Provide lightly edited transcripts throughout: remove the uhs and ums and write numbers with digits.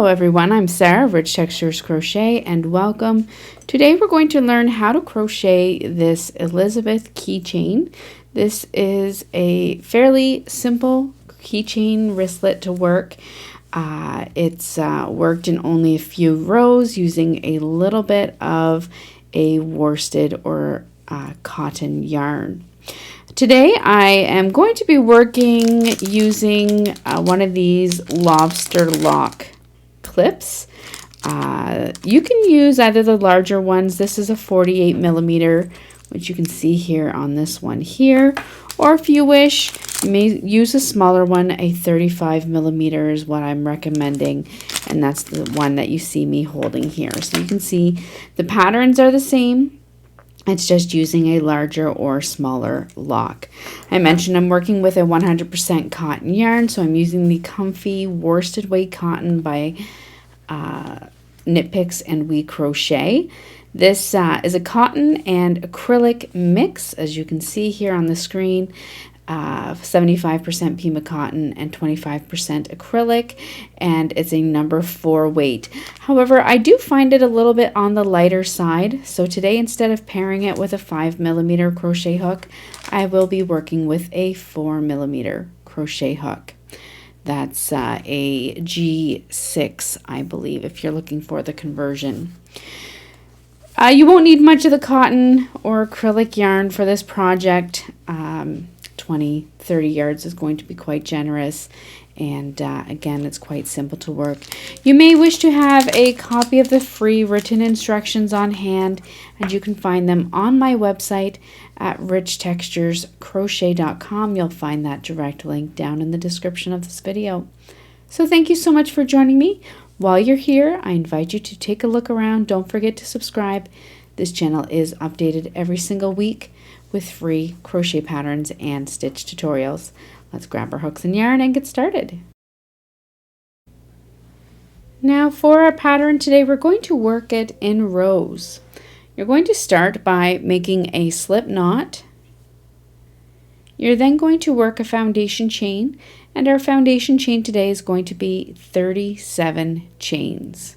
Hello everyone, I'm Sarah of Rich Textures Crochet and welcome. Today we're going to learn how to crochet this Elizabeth keychain. This is a fairly simple keychain wristlet to work. It's worked in only a few rows using a little bit of a worsted or cotton yarn. Today I am going to be working using one of these lobster lock clips. You can use either the larger ones. This is a 48 millimeter, which you can see here on this one here, or if you wish, you may use a smaller one. A 35 millimeter is what I'm recommending, and that's the one that you see me holding here. So you can see the patterns are the same. It's just using a larger or smaller lock. I mentioned I'm working with a 100% cotton yarn, so I'm using the Comfy Worsted Weight Cotton by KnitPicks and WeCrochet. This is a cotton and acrylic mix, as you can see here on the screen. 75% Pima cotton and 25% acrylic, and it's a number 4 weight. However, I do find it a little bit on the lighter side, so today instead of pairing it with a 5 millimeter crochet hook, I will be working with a 4 millimeter crochet hook. That's a G6, I believe, if you're looking for the conversion. You won't need much of the cotton or acrylic yarn for this project. 20-30 yards is going to be quite generous, and again, it's quite simple to work. You may wish to have a copy of the free written instructions on hand, and you can find them on my website at richtexturescrochet.com. You'll find that direct link down in the description of this video. So thank you so much for joining me. While you're here, I invite you to take a look around. Don't forget to subscribe. This channel is updated every single week with free crochet patterns and stitch tutorials. Let's grab our hooks and yarn and get started. Now for our pattern today, we're going to work it in rows. You're going to start by making a slip knot. You're then going to work a foundation chain, and our foundation chain today is going to be 37 chains.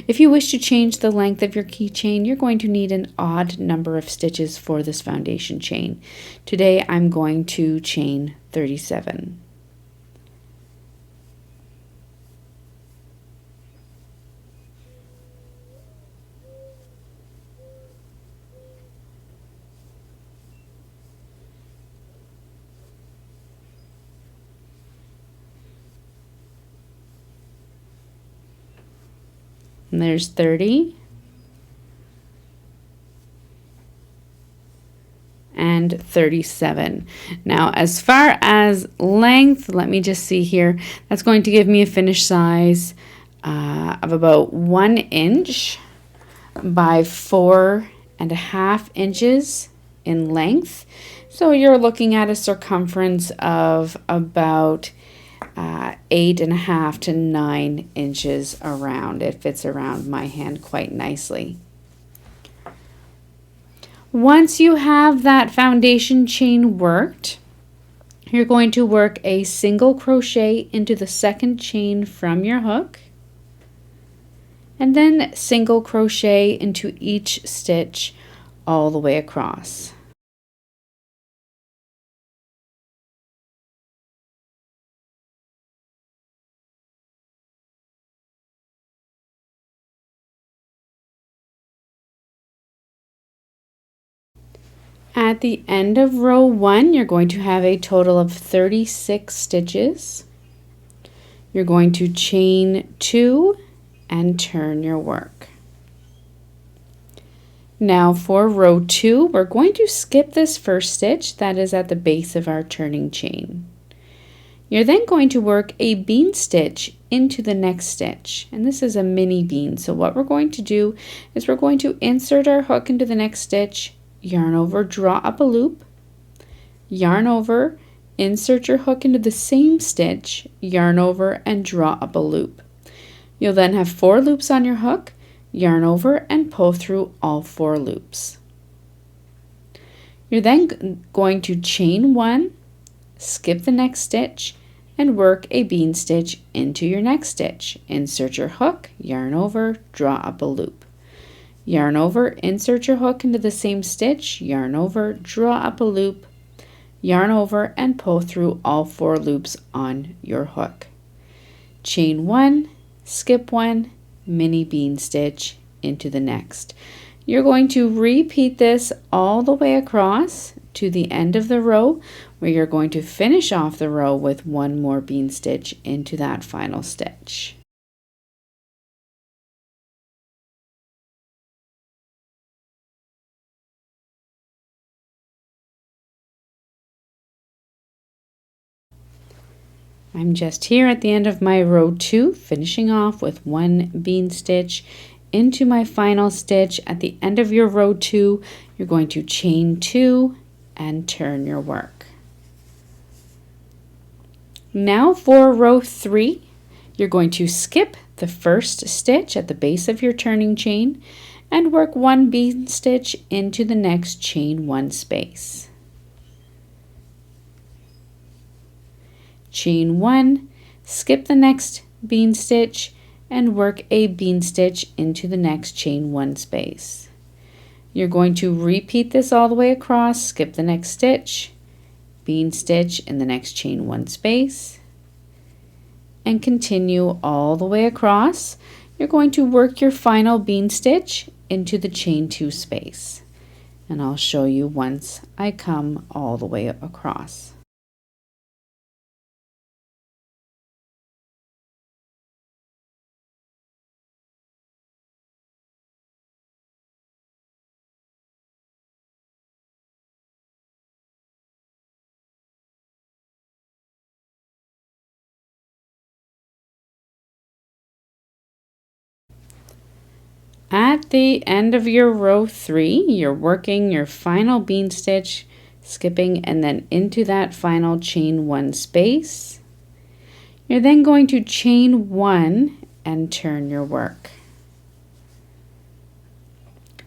If you wish to change the length of your keychain, you're going to need an odd number of stitches for this foundation chain. Today I'm going to chain 37. And there's 30 and 37. Now as far as length, let me just see here, that's going to give me a finished size of about 1 inch by 4.5 inches in length. So you're looking at a circumference of about 8.5 to 9 inches around. It fits around my hand quite nicely. Once you have that foundation chain worked, you're going to work a single crochet into the second chain from your hook, and then single crochet into each stitch all the way across. At the end of row 1, you're going to have a total of 36 stitches. You're going to chain 2 and turn your work. Now for row 2, we're going to skip this first stitch that is at the base of our turning chain. You're then going to work a bean stitch into the next stitch, and this is a mini bean. So what we're going to do is we're going to insert our hook into the next stitch, yarn over, draw up a loop, yarn over, insert your hook into the same stitch, yarn over, and draw up a loop. You'll then have 4 loops on your hook, yarn over, and pull through all 4 loops. You're then going to chain 1, skip the next stitch, and work a bean stitch into your next stitch. Insert your hook, yarn over, draw up a loop. Yarn over, insert your hook into the same stitch, yarn over, draw up a loop, yarn over, and pull through all 4 loops on your hook. Chain 1, skip 1, mini bean stitch into the next. You're going to repeat this all the way across to the end of the row, where you're going to finish off the row with 1 more bean stitch into that final stitch. I'm just here at the end of my row 2, finishing off with 1 bean stitch into my final stitch. At the end of your row 2, you're going to chain 2 and turn your work. Now for row 3, you're going to skip the first stitch at the base of your turning chain and work 1 bean stitch into the next chain 1 space. Chain 1, skip the next bean stitch and work a bean stitch into the next chain 1 space. You're going to repeat this all the way across, skip the next stitch, bean stitch in the next chain 1 space, and continue all the way across. You're going to work your final bean stitch into the chain 2 space, and I'll show you once I come all the way across. At the end of your row 3, you're working your final bean stitch, skipping and then into that final chain 1 space. You're then going to chain 1 and turn your work.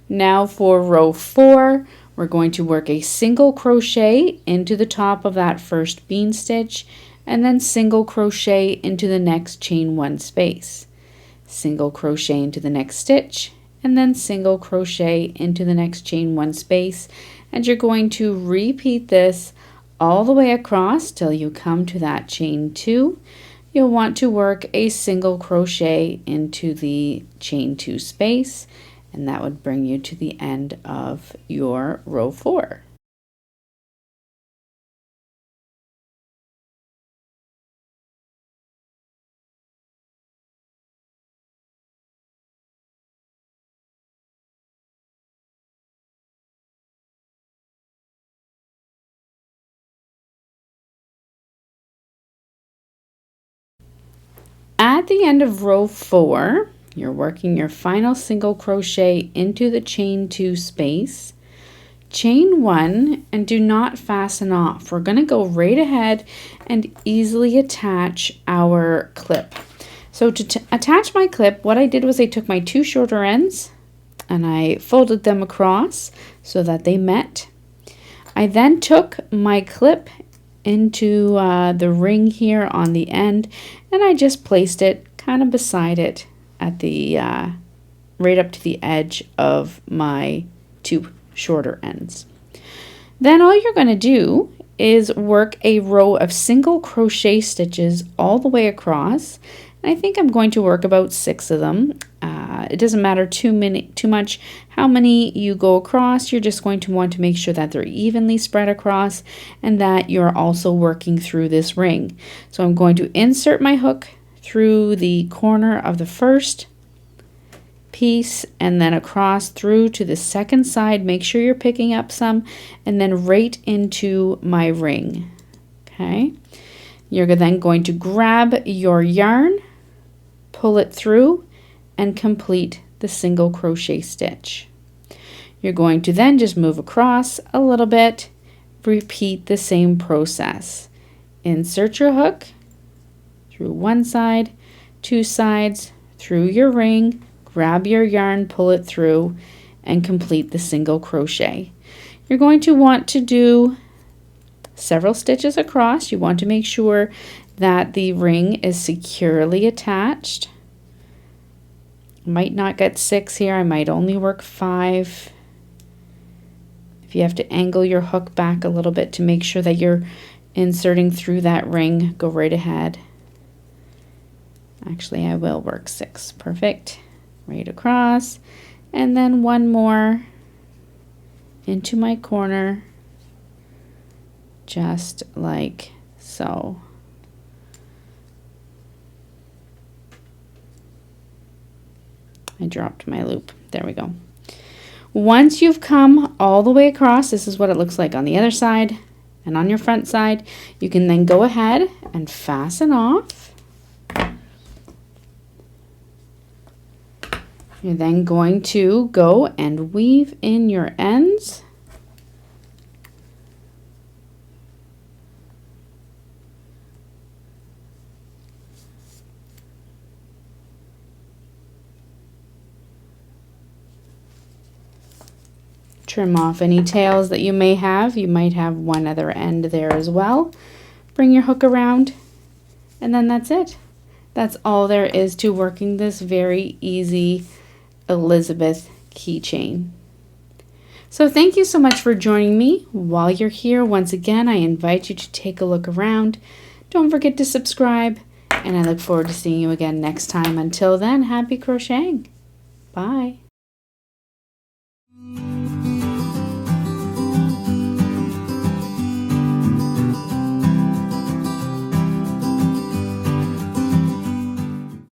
Now for row 4, we're going to work a single crochet into the top of that first bean stitch and then single crochet into the next chain 1 space. Single crochet into the next stitch, and then single crochet into the next chain 1 space, and you're going to repeat this all the way across till you come to that chain 2. You'll want to work a single crochet into the chain 2 space, and that would bring you to the end of your row 4. At the end of row 4, you're working your final single crochet into the chain 2 space, chain 1, and do not fasten off. We're going to go right ahead and easily attach our clip. So to attach my clip, what I did was I took my 2 shorter ends and I folded them across so that they met. I then took my clip into the ring here on the end, and I just placed it kind of beside it at the right up to the edge of my 2 shorter ends. Then all you're going to do is work a row of single crochet stitches all the way across. I think I'm going to work about 6 of them. It doesn't matter too much how many you go across. You're just going to want to make sure that they're evenly spread across and that you're also working through this ring. So I'm going to insert my hook through the corner of the first piece and then across through to the second side. Make sure you're picking up some, and then right into my ring. Okay, you're then going to grab your yarn, pull it through, and complete the single crochet stitch. You're going to then just move across a little bit, repeat the same process. Insert your hook through one side, 2 sides, through your ring, grab your yarn, pull it through, and complete the single crochet. You're going to want to do several stitches across. You want to make sure that the ring is securely attached. Might not get 6 here, I might only work 5. If you have to angle your hook back a little bit to make sure that you're inserting through that ring, go right ahead. Actually, I will work 6. Perfect. Right across. And then one more into my corner, just like so. I dropped my loop. There we go. Once you've come all the way across, this is what it looks like on the other side and on your front side. You can then go ahead and fasten off. You're then going to go and weave in your ends. Trim off any tails that you may have. You might have one other end there as well. Bring your hook around, and then that's it. That's all there is to working this very easy Elizabeth keychain. So thank you so much for joining me. While you're here, once again, I invite you to take a look around. Don't forget to subscribe, and I look forward to seeing you again next time. Until then, happy crocheting. Bye.